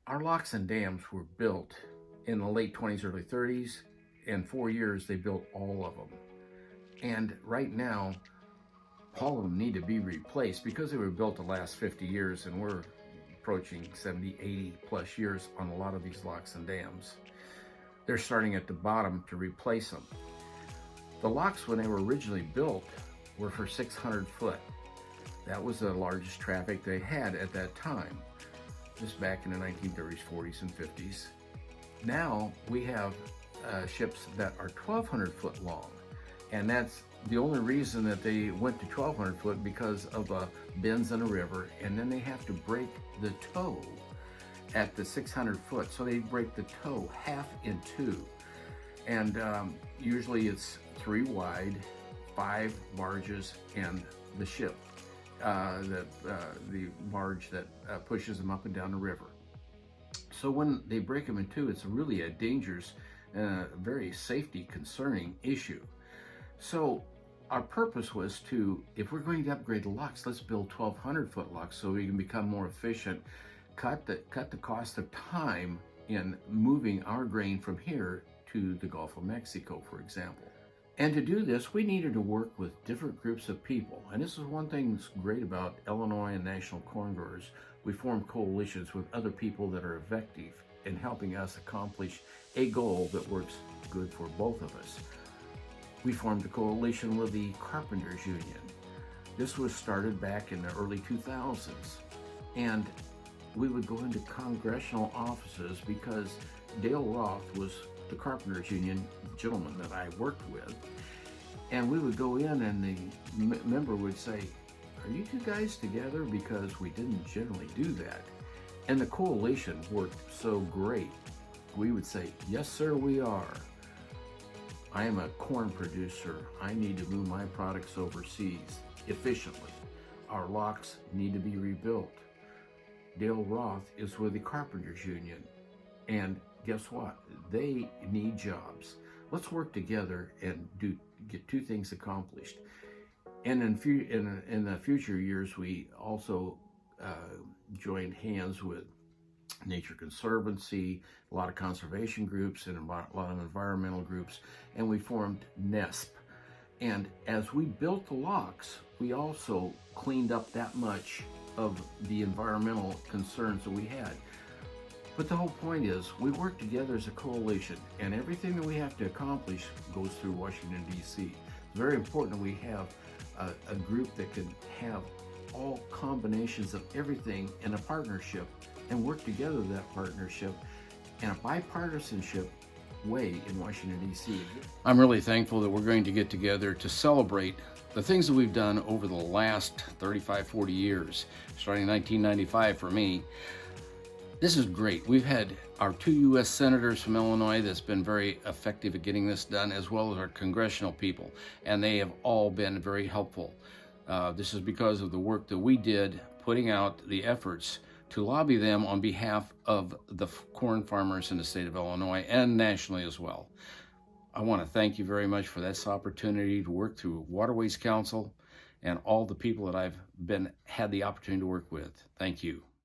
Our locks and dams were built in the late 20s, early 30s. In 4 years, they built all of them. And right now, all of them need to be replaced because they were built the last 50 years, and we're approaching 70, 80 plus years on a lot of these locks and dams. They're starting at the bottom to replace them. The locks, when they were originally built, were for 600 foot. That was the largest traffic they had at that time, just back in the 1930s, 40s, and 50s. Now we have ships that are 1,200 foot long, and that's the only reason that they went to 1,200 foot because of bends in a river, and then they have to break the tow at the 600 foot. So they break the tow half in two, and usually it's 3 wide, 5 barges, and the ship, the barge that pushes them up and down the river. So when they break them in two, it's really a dangerous, very safety concerning issue. So our purpose was to, if we're going to upgrade the locks, let's build 1,200 foot locks so we can become more efficient, cut the cost of time in moving our grain from here to the Gulf of Mexico, for example. And to do this, we needed to work with different groups of people. And this is one thing that's great about Illinois and National Corn Growers. We form coalitions with other people that are effective in helping us accomplish a goal that works good for both of us. We formed a coalition with the Carpenters Union. This was started back in the early 2000s. And we would go into congressional offices because Dale Roth was the Carpenters Union gentleman that I worked with. And we would go in and the member would say, "Are you two guys together?" Because we didn't generally do that. And the coalition worked so great. We would say, "Yes, sir, we are. I am a corn producer. I need to move my products overseas efficiently. Our locks need to be rebuilt. Dale Roth is with the Carpenters Union. And guess what? They need jobs. Let's work together and get 2 things accomplished." And in the future years, we also joined hands with Nature Conservancy, a lot of conservation groups, and a lot of environmental groups, and we formed NESP. And as we built the locks, we also cleaned up that much of the environmental concerns that we had. But the whole point is, we work together as a coalition, and everything that we have to accomplish goes through Washington, D.C. It's very important that we have a group that can have all combinations of everything in a partnership and work together that partnership in a bipartisanship way in Washington, D.C. I'm really thankful that we're going to get together to celebrate the things that we've done over the last 35, 40 years, starting in 1995 for me. This is great. We've had our 2 U.S. senators from Illinois that's been very effective at getting this done, as well as our congressional people, and they have all been very helpful. This is because of the work that we did, putting out the efforts to lobby them on behalf of the corn farmers in the state of Illinois and nationally as well. I want to thank you very much for this opportunity to work through Waterways Council and all the people that I've had the opportunity to work with. Thank you.